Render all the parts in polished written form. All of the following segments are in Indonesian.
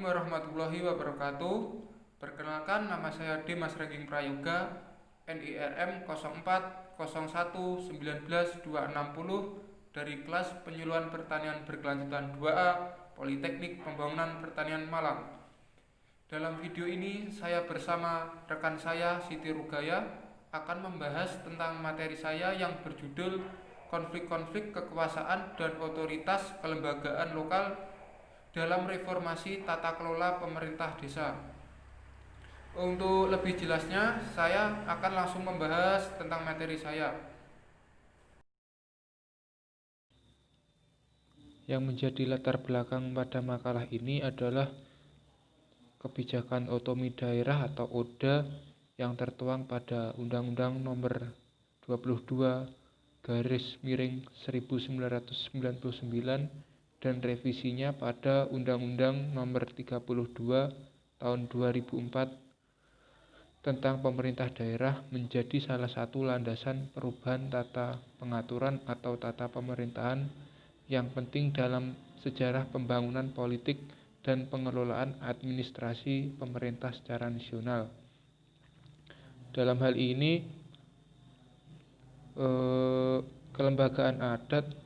warahmatullahi wabarakatuh. Perkenalkan, nama saya Dimas Ranking Prayoga, NIRM 0401190260 dari kelas penyuluhan pertanian berkelanjutan 2A Politeknik Pembangunan Pertanian Malang. Dalam video ini saya bersama rekan saya Siti Rugaya akan membahas tentang materi saya yang berjudul konflik-konflik kekuasaan dan otoritas kelembagaan lokal dalam reformasi tata kelola pemerintah desa. Untuk lebih jelasnya, saya akan langsung membahas tentang materi saya. Yang menjadi latar belakang pada makalah ini adalah kebijakan otonomi daerah atau ODA yang tertuang pada Undang-Undang Nomor 22/1999 dan revisinya pada Undang-Undang Nomor 32 Tahun 2004 tentang pemerintah daerah menjadi salah satu landasan perubahan tata pengaturan atau tata pemerintahan yang penting dalam sejarah pembangunan politik dan pengelolaan administrasi pemerintah secara nasional. Dalam hal ini, kelembagaan adat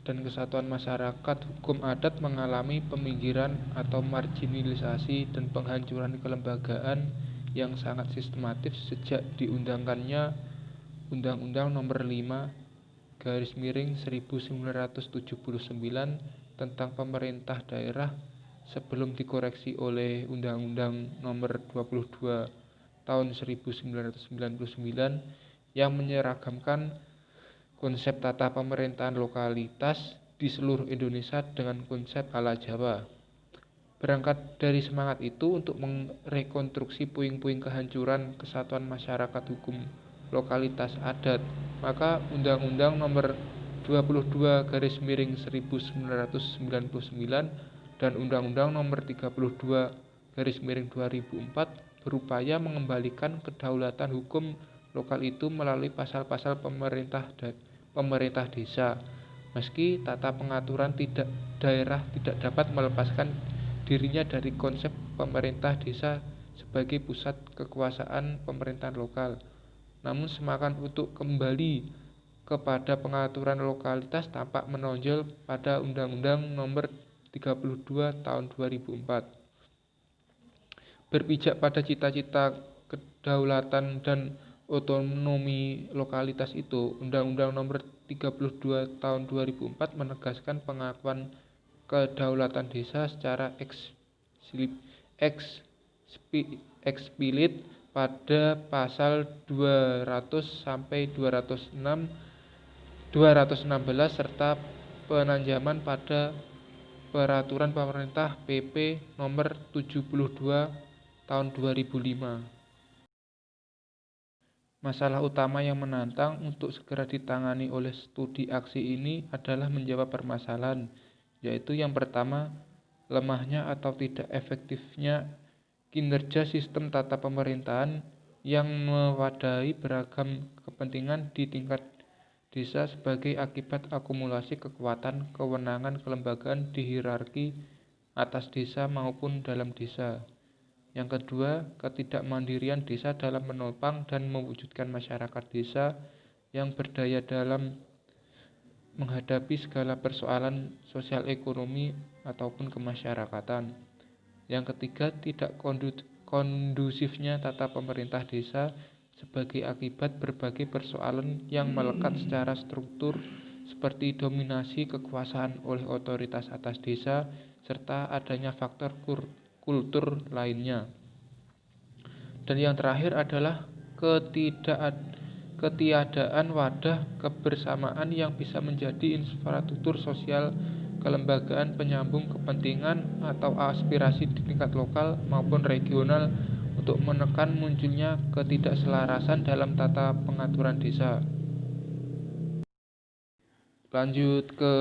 dan kesatuan masyarakat hukum adat mengalami peminggiran atau marginalisasi dan penghancuran kelembagaan yang sangat sistematis sejak diundangkannya Undang-Undang Nomor 5/1979 tentang pemerintah daerah sebelum dikoreksi oleh Undang-Undang Nomor 22 Tahun 1999 yang menyeragamkan konsep tata pemerintahan lokalitas di seluruh Indonesia dengan konsep ala Jawa. Berangkat dari semangat itu untuk merekonstruksi puing-puing kehancuran kesatuan masyarakat hukum lokalitas adat, maka Undang-Undang Nomor 22/1999 dan Undang-Undang Nomor 32/2004 berupaya mengembalikan kedaulatan hukum lokal itu melalui pasal-pasal pemerintah desa. Meski tata pengaturan daerah tidak dapat melepaskan dirinya dari konsep pemerintah desa sebagai pusat kekuasaan pemerintahan lokal, namun semangat untuk kembali kepada pengaturan lokalitas tampak menonjol pada Undang-Undang Nomor 32 Tahun 2004. Berpijak pada cita-cita kedaulatan dan otonomi lokalitas itu, Undang-Undang Nomor 32 Tahun 2004 menegaskan pengakuan kedaulatan desa secara eksplisit pada pasal 200 sampai 216 serta penanjaman pada peraturan pemerintah PP Nomor 72 Tahun 2005. Masalah utama yang menantang untuk segera ditangani oleh studi aksi ini adalah menjawab permasalahan, yaitu yang pertama, lemahnya atau tidak efektifnya kinerja sistem tata pemerintahan yang mewadahi beragam kepentingan di tingkat desa sebagai akibat akumulasi kekuatan kewenangan kelembagaan di hierarki atas desa maupun dalam desa. Yang kedua, ketidakmandirian desa dalam menopang dan mewujudkan masyarakat desa yang berdaya dalam menghadapi segala persoalan sosial ekonomi ataupun kemasyarakatan. Yang ketiga, tidak kondusifnya tata pemerintah desa sebagai akibat berbagai persoalan yang melekat secara struktur seperti dominasi kekuasaan oleh otoritas atas desa serta adanya faktor kultur lainnya. Dan yang terakhir adalah ketiadaan wadah kebersamaan yang bisa menjadi infrastruktur sosial kelembagaan penyambung kepentingan atau aspirasi di tingkat lokal maupun regional untuk menekan munculnya ketidakselarasan dalam tata pengaturan desa. Lanjut ke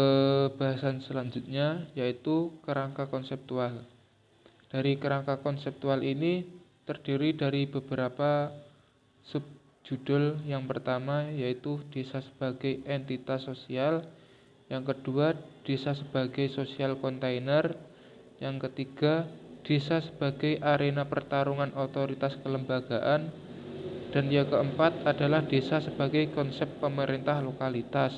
bahasan selanjutnya, yaitu kerangka konseptual. Dari kerangka konseptual ini terdiri dari beberapa subjudul. Yang pertama yaitu desa sebagai entitas sosial, yang kedua desa sebagai social container, Yang ketiga, desa sebagai arena pertarungan otoritas kelembagaan. Dan yang keempat adalah desa sebagai konsep pemerintah lokalitas.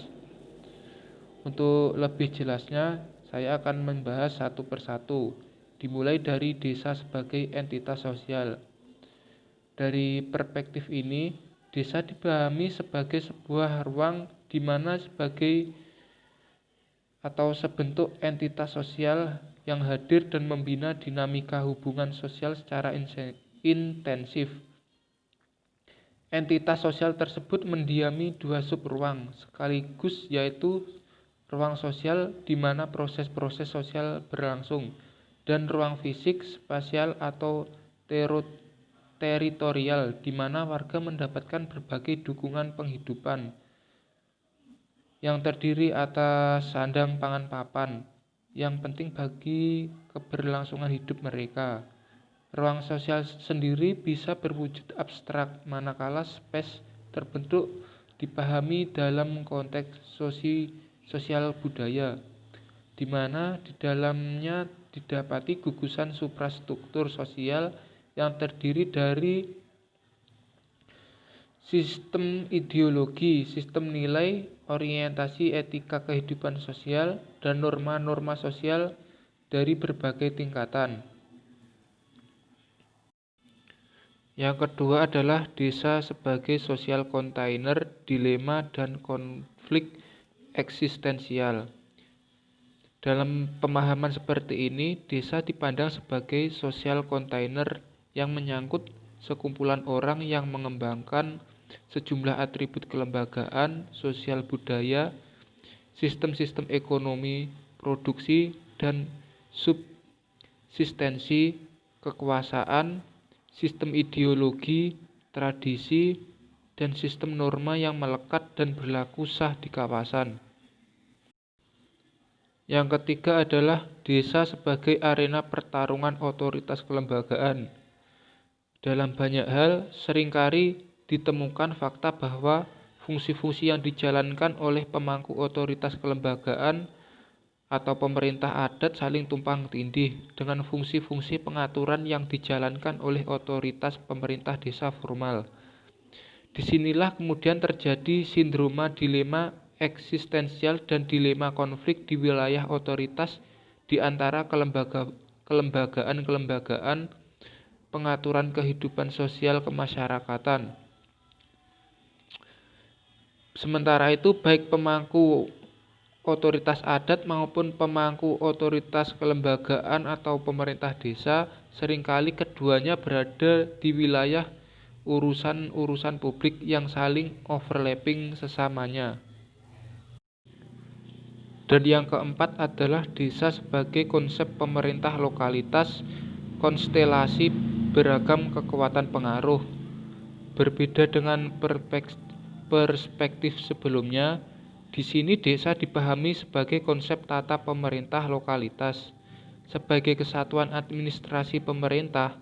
Untuk lebih jelasnya, saya akan membahas satu persatu, dimulai dari desa sebagai entitas sosial. Dari perspektif ini, desa dipahami sebagai sebuah ruang di mana sebagai atau sebentuk entitas sosial yang hadir dan membina dinamika hubungan sosial secara intensif. Entitas sosial tersebut mendiami dua subruang sekaligus, yaitu ruang sosial di mana proses-proses sosial berlangsung, dan ruang fisik, spasial atau teritorial di mana warga mendapatkan berbagai dukungan penghidupan yang terdiri atas sandang pangan papan yang penting bagi keberlangsungan hidup mereka. Ruang sosial sendiri bisa berwujud abstrak, manakala space terbentuk dipahami dalam konteks sosial budaya, di mana di dalamnya didapati gugusan suprastruktur sosial yang terdiri dari sistem ideologi, sistem nilai, orientasi etika kehidupan sosial, dan norma-norma sosial dari berbagai tingkatan. Yang kedua adalah desa sebagai social container, dilema, dan konflik eksistensial. Dalam pemahaman seperti ini, desa dipandang sebagai social container yang menyangkut sekumpulan orang yang mengembangkan sejumlah atribut kelembagaan, sosial budaya, sistem-sistem ekonomi, produksi, dan subsistensi kekuasaan, sistem ideologi, tradisi, dan sistem norma yang melekat dan berlaku sah di kawasan. Yang ketiga adalah desa sebagai arena pertarungan otoritas kelembagaan. Dalam banyak hal, seringkali ditemukan fakta bahwa fungsi-fungsi yang dijalankan oleh pemangku otoritas kelembagaan atau pemerintah adat saling tumpang tindih dengan fungsi-fungsi pengaturan yang dijalankan oleh otoritas pemerintah desa formal. Disinilah kemudian terjadi sindroma dilema eksistensial dan dilema konflik di wilayah otoritas di antara kelembagaan-kelembagaan pengaturan kehidupan sosial kemasyarakatan. Sementara itu, baik pemangku otoritas adat maupun pemangku otoritas kelembagaan atau pemerintah desa, seringkali keduanya berada di wilayah urusan-urusan publik yang saling overlapping sesamanya. Dan yang keempat adalah desa sebagai konsep pemerintah lokalitas, konstelasi beragam kekuatan pengaruh. Berbeda dengan perspektif sebelumnya, di sini desa dipahami sebagai konsep tata pemerintah lokalitas. Sebagai kesatuan administrasi pemerintah,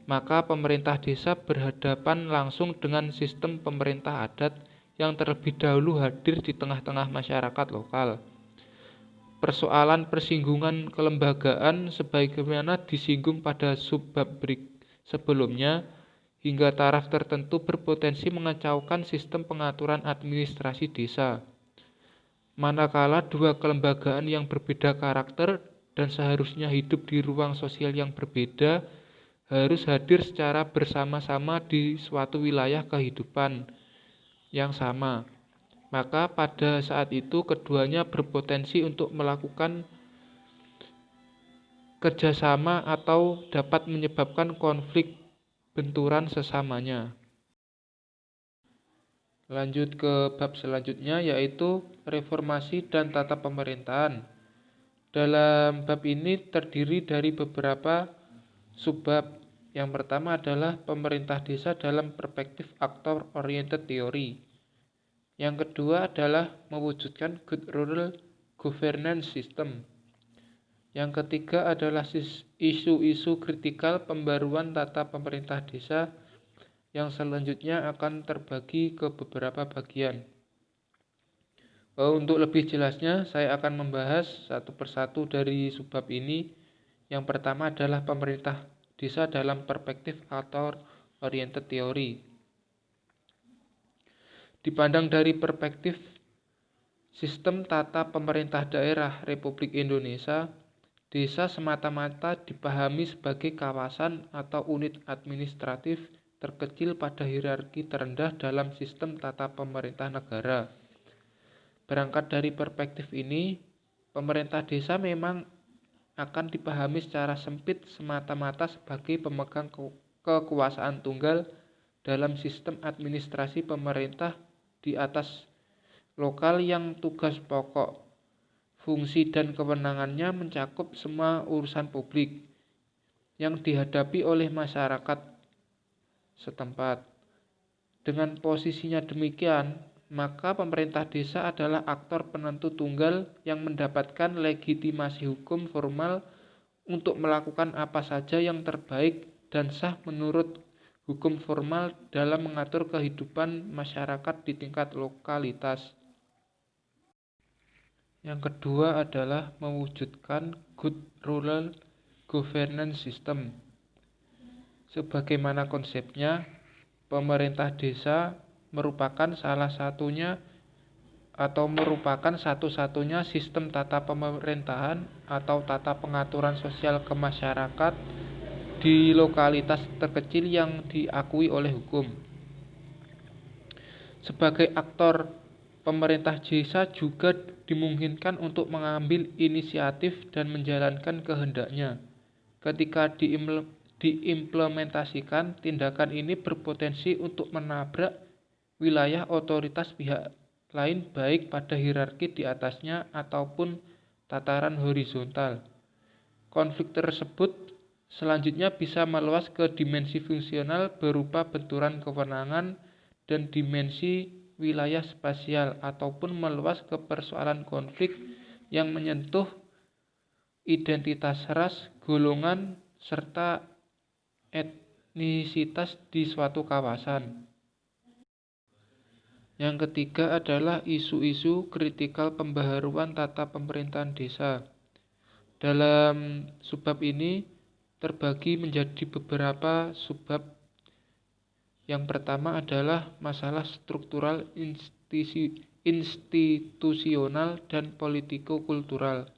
maka pemerintah desa berhadapan langsung dengan sistem pemerintah adat yang terlebih dahulu hadir di tengah-tengah masyarakat lokal. Persoalan persinggungan kelembagaan sebagaimana disinggung pada subbab sebelumnya, hingga taraf tertentu berpotensi mengacaukan sistem pengaturan administrasi desa. Manakala dua kelembagaan yang berbeda karakter dan seharusnya hidup di ruang sosial yang berbeda harus hadir secara bersama-sama di suatu wilayah kehidupan yang sama, maka pada saat itu keduanya berpotensi untuk melakukan kerjasama atau dapat menyebabkan konflik benturan sesamanya. Lanjut ke bab selanjutnya, yaitu reformasi dan tata pemerintahan. Dalam bab ini terdiri dari beberapa subbab. Yang pertama adalah pemerintah desa dalam perspektif actor oriented theory. Yang kedua adalah mewujudkan good rural governance system. Yang ketiga adalah isu-isu kritikal pembaruan tata pemerintah desa, yang selanjutnya akan terbagi ke beberapa bagian. Untuk lebih jelasnya, saya akan membahas satu persatu dari subbab ini, Yang pertama adalah pemerintah desa dalam perspektif author-oriented theory. Dipandang dari perspektif sistem tata pemerintah daerah Republik Indonesia, desa semata-mata dipahami sebagai kawasan atau unit administratif terkecil pada hierarki terendah dalam sistem tata pemerintah negara. Berangkat dari perspektif ini, pemerintah desa memang akan dipahami secara sempit semata-mata sebagai pemegang kekuasaan tunggal dalam sistem administrasi pemerintah di atas lokal yang tugas pokok, fungsi dan kewenangannya mencakup semua urusan publik yang dihadapi oleh masyarakat setempat. Dengan posisinya demikian, maka pemerintah desa adalah aktor penentu tunggal yang mendapatkan legitimasi hukum formal untuk melakukan apa saja yang terbaik dan sah menurut hukum formal dalam mengatur kehidupan masyarakat di tingkat lokalitas. Yang kedua adalah mewujudkan good rural governance system. Sebagaimana konsepnya, pemerintah desa merupakan satu-satunya sistem tata pemerintahan atau tata pengaturan sosial kemasyarakat di lokalitas terkecil yang diakui oleh hukum. Sebagai aktor, pemerintah desa juga dimungkinkan untuk mengambil inisiatif dan menjalankan kehendaknya. Ketika diimplementasikan, tindakan ini berpotensi untuk menabrak wilayah otoritas pihak lain baik pada hierarki di atasnya ataupun tataran horizontal. Konflik tersebut selanjutnya bisa meluas ke dimensi fungsional berupa benturan kewenangan dan dimensi wilayah spasial ataupun meluas ke persoalan konflik yang menyentuh identitas ras, golongan, serta etnisitas di suatu kawasan. Yang ketiga adalah isu-isu kritikal pembaharuan tata pemerintahan desa. Dalam subbab ini terbagi menjadi beberapa subbab. Yang pertama adalah masalah struktural, institusional, dan politiko-kultural.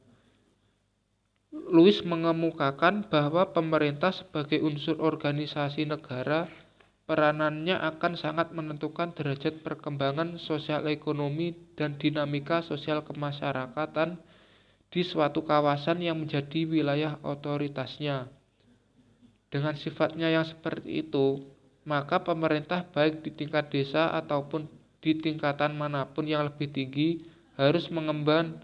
Lewis mengemukakan bahwa pemerintah sebagai unsur organisasi negara, peranannya akan sangat menentukan derajat perkembangan sosial ekonomi dan dinamika sosial kemasyarakatan di suatu kawasan yang menjadi wilayah otoritasnya. Dengan sifatnya yang seperti itu, maka pemerintah baik di tingkat desa ataupun di tingkatan manapun yang lebih tinggi harus mengemban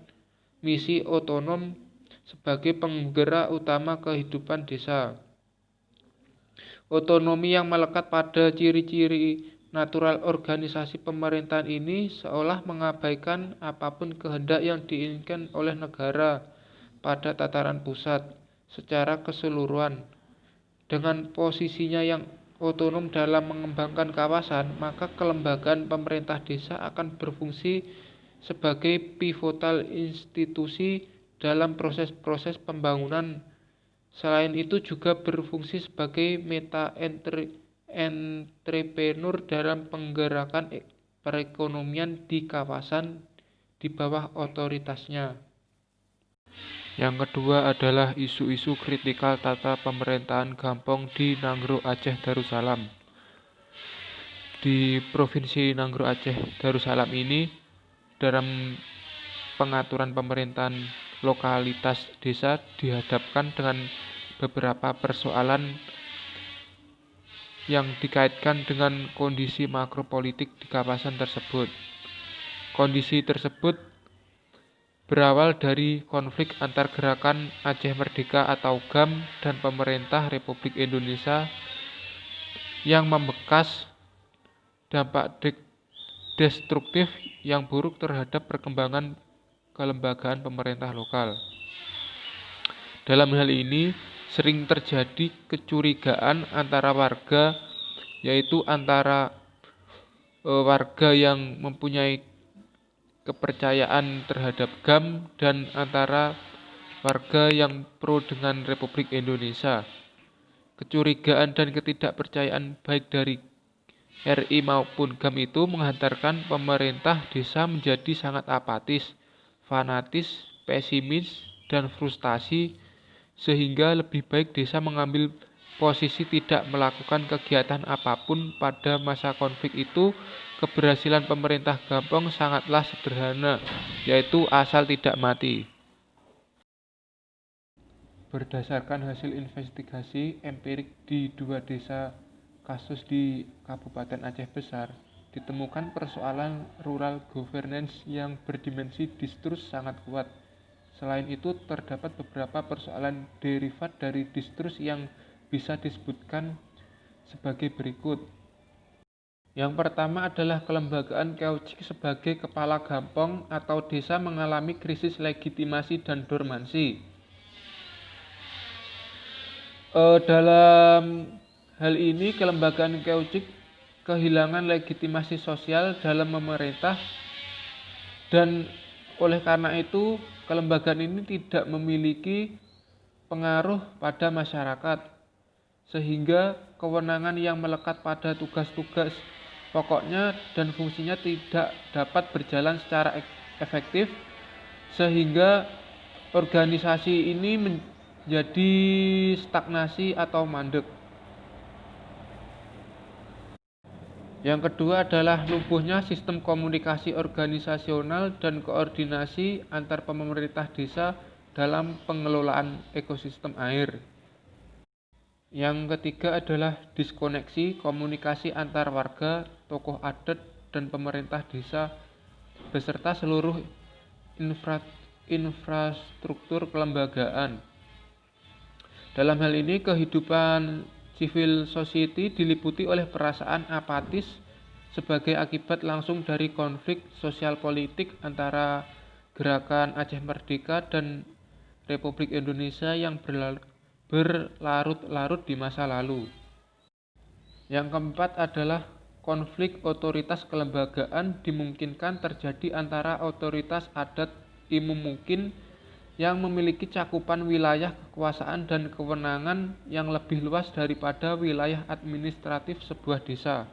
misi otonom sebagai penggerak utama kehidupan desa. Otonomi yang melekat pada ciri-ciri natural organisasi pemerintahan ini seolah mengabaikan apapun kehendak yang diinginkan oleh negara pada tataran pusat secara keseluruhan. Dengan posisinya yang otonom dalam mengembangkan kawasan, maka kelembagaan pemerintah desa akan berfungsi sebagai pivotal institusi dalam proses-proses pembangunan. Selain itu juga berfungsi sebagai meta-entrepreneur dalam penggerakan perekonomian di kawasan di bawah otoritasnya. Yang kedua adalah isu-isu kritikal tata pemerintahan Gampong di Nanggro Aceh Darussalam. Di Provinsi Nanggro Aceh Darussalam ini, dalam pengaturan pemerintahan lokalitas desa dihadapkan dengan beberapa persoalan yang dikaitkan dengan kondisi makropolitik di kawasan tersebut. Kondisi tersebut berawal dari konflik antar gerakan Aceh Merdeka atau GAM dan pemerintah Republik Indonesia yang membekas dampak destruktif yang buruk terhadap perkembangan kelembagaan pemerintah lokal. Dalam hal ini sering terjadi kecurigaan antara warga, yaitu antara warga yang mempunyai kepercayaan terhadap GAM dan antara warga yang pro dengan Republik Indonesia. Kecurigaan dan ketidakpercayaan baik dari RI maupun GAM itu menghantarkan pemerintah desa menjadi sangat apatis, fanatis, pesimis, dan frustasi, sehingga lebih baik desa mengambil posisi tidak melakukan kegiatan apapun pada masa konflik itu. Keberhasilan pemerintah Gampong sangatlah sederhana, yaitu asal tidak mati. Berdasarkan hasil investigasi empirik di 2 desa kasus di Kabupaten Aceh Besar, ditemukan persoalan rural governance yang berdimensi distrust sangat kuat. Selain itu, terdapat beberapa persoalan derivat dari distrust yang bisa disebutkan sebagai berikut. Yang pertama adalah kelembagaan Keucik sebagai kepala Gampong atau desa mengalami krisis legitimasi dan dormansi. Dalam hal ini, kelembagaan Keucik kehilangan legitimasi sosial dalam memerintah, dan oleh karena itu kelembagaan ini tidak memiliki pengaruh pada masyarakat, sehingga kewenangan yang melekat pada tugas-tugas pokoknya dan fungsinya tidak dapat berjalan secara efektif, sehingga organisasi ini menjadi stagnasi atau mandek. Yang kedua adalah lumpuhnya sistem komunikasi organisasional dan koordinasi antar pemerintah desa dalam pengelolaan ekosistem air. Yang ketiga adalah diskoneksi komunikasi antar warga, tokoh adat, dan pemerintah desa beserta seluruh infrastruktur kelembagaan. Dalam hal ini, kehidupan civil society diliputi oleh perasaan apatis sebagai akibat langsung dari konflik sosial politik antara Gerakan Aceh Merdeka dan Republik Indonesia yang berlarut-larut di masa lalu. Yang keempat adalah konflik otoritas kelembagaan dimungkinkan terjadi antara otoritas adat mungkin yang memiliki cakupan wilayah kekuasaan dan kewenangan yang lebih luas daripada wilayah administratif sebuah desa.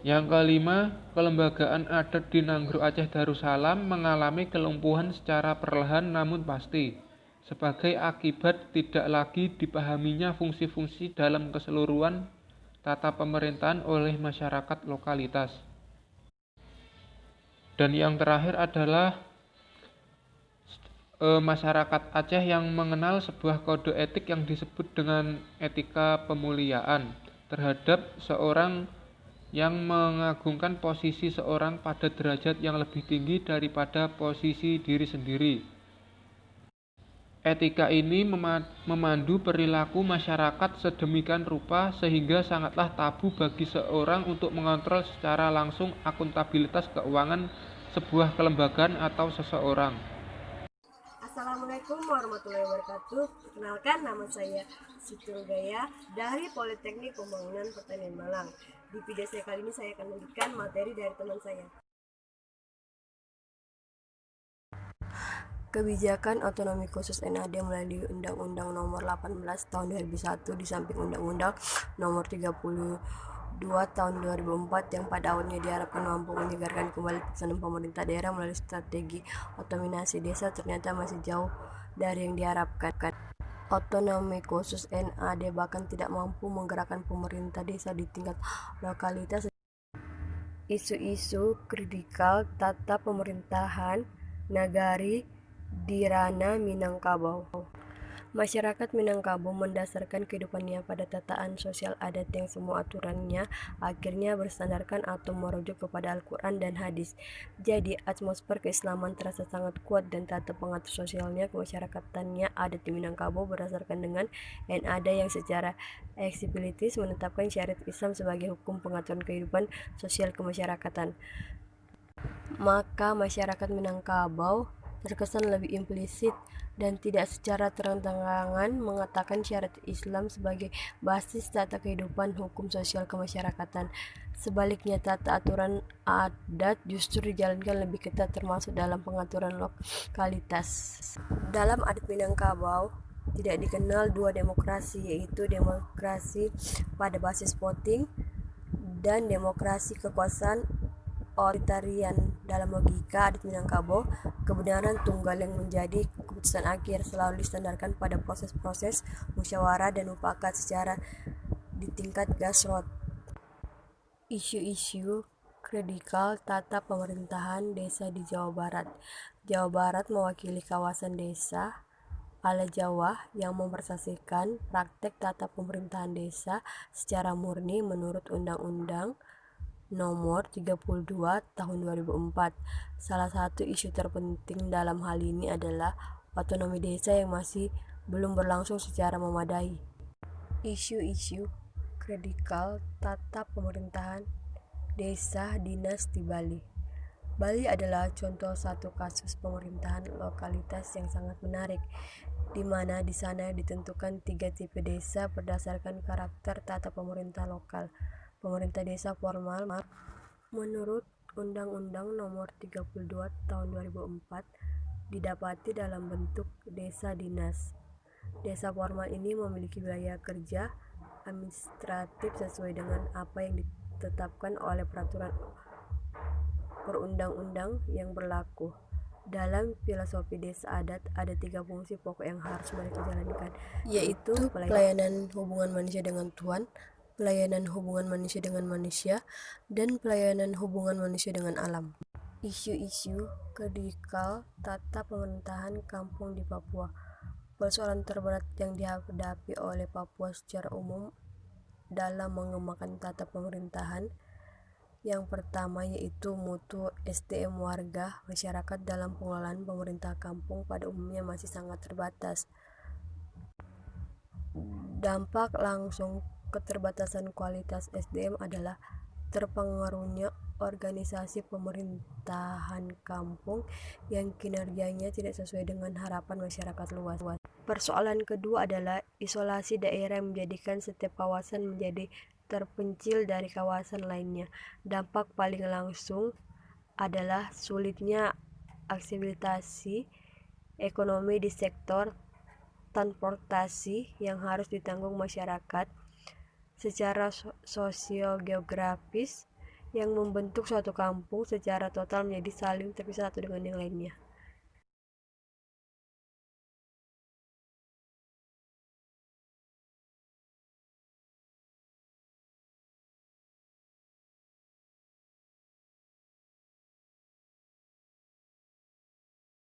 Yang kelima, kelembagaan adat di Nanggro Aceh Darussalam mengalami kelumpuhan secara perlahan namun pasti, sebagai akibat tidak lagi dipahaminya fungsi-fungsi dalam keseluruhan tata pemerintahan oleh masyarakat lokalitas. Dan yang terakhir adalah masyarakat Aceh yang mengenal sebuah kode etik yang disebut dengan etika pemuliaan terhadap seorang yang mengagungkan posisi seorang pada derajat yang lebih tinggi daripada posisi diri sendiri. Etika ini memandu perilaku masyarakat sedemikian rupa sehingga sangatlah tabu bagi seorang untuk mengontrol secara langsung akuntabilitas keuangan sebuah kelembagaan atau seseorang. Assalamualaikum warahmatullahi wabarakatuh. Perkenalkan, nama saya Siti Rugaya dari Politeknik Pembangunan Pertanian Malang. Di video saya kali ini saya akan memberikan materi dari teman saya. Kebijakan otonomi khusus NAD melalui Undang-Undang Nomor 18 Tahun 2001 di samping Undang-Undang Nomor 32 Tahun 2004 yang pada awalnya diharapkan mampu menyegarkan kembali pesanan pemerintah daerah melalui strategi otomisasi desa, ternyata masih jauh dari yang diharapkan. Otonomi khusus NAD bahkan tidak mampu menggerakkan pemerintah desa di tingkat lokalitas. Isu-isu kritikal tata pemerintahan nagari di ranah Minangkabau. Masyarakat Minangkabau mendasarkan kehidupannya pada tataan sosial adat yang semua aturannya akhirnya bersandarkan atau merujuk kepada Al-Quran dan hadis. Jadi atmosfer keislaman terasa sangat kuat dan tata pengatur sosialnya kemasyarakatannya adat di Minangkabau berdasarkan dengan NAD yang secara eksiplisit menetapkan syariat Islam sebagai hukum pengaturan kehidupan sosial kemasyarakatan. Maka masyarakat Minangkabau terkesan lebih implisit dan tidak secara terang-terangan mengatakan syariat Islam sebagai basis tata kehidupan hukum sosial kemasyarakatan. Sebaliknya, tata aturan adat justru dijalankan lebih ketat termasuk dalam pengaturan lokalitas. Dalam adat Minangkabau tidak dikenal dua demokrasi, yaitu demokrasi pada basis voting dan demokrasi kekuasaan otoritarian. Dalam logika adat Minangkabau, kebenaran tunggal yang menjadi keputusan akhir selalu disandarkan pada proses-proses musyawarah dan mufakat secara di tingkat grassroots. Isu-isu kritikal tata pemerintahan desa di Jawa Barat. Jawa Barat mewakili kawasan desa ala Jawa yang mempersaksikan praktek tata pemerintahan desa secara murni menurut Undang-Undang Nomor 32 Tahun 2004. Salah satu isu terpenting dalam hal ini adalah otonomi desa yang masih belum berlangsung secara memadai. Isu-isu kritikal tata pemerintahan desa dinas di Bali. Bali adalah contoh satu kasus pemerintahan lokalitas yang sangat menarik, di mana di sana ditentukan 3 tipe desa berdasarkan karakter tata pemerintah lokal. Pemerintah desa formal menurut Undang-Undang Nomor 32 Tahun 2004 didapati dalam bentuk desa dinas. Desa formal ini memiliki biaya kerja administratif sesuai dengan apa yang ditetapkan oleh peraturan perundang-undang yang berlaku. Dalam filosofi desa adat ada 3 fungsi pokok yang harus mereka jalankan, yaitu pelayanan hubungan manusia dengan Tuhan, pelayanan hubungan manusia dengan manusia, dan pelayanan hubungan manusia dengan alam. Isu-isu kritikal tata pemerintahan kampung di Papua. Persoalan terberat yang dihadapi oleh Papua secara umum dalam mengembangkan tata pemerintahan yang pertama yaitu mutu SDM warga masyarakat dalam pengelolaan pemerintah kampung pada umumnya masih sangat terbatas. Dampak langsung keterbatasan kualitas SDM adalah terpengaruhnya organisasi pemerintahan kampung yang kinerjanya tidak sesuai dengan harapan masyarakat luas. Persoalan kedua adalah isolasi daerah yang menjadikan setiap kawasan menjadi terpencil dari kawasan lainnya. Dampak paling langsung adalah sulitnya aksesibilitas ekonomi di sektor transportasi yang harus ditanggung masyarakat secara sosiogeografis yang membentuk suatu kampung secara total menjadi saling terpisah satu dengan yang lainnya.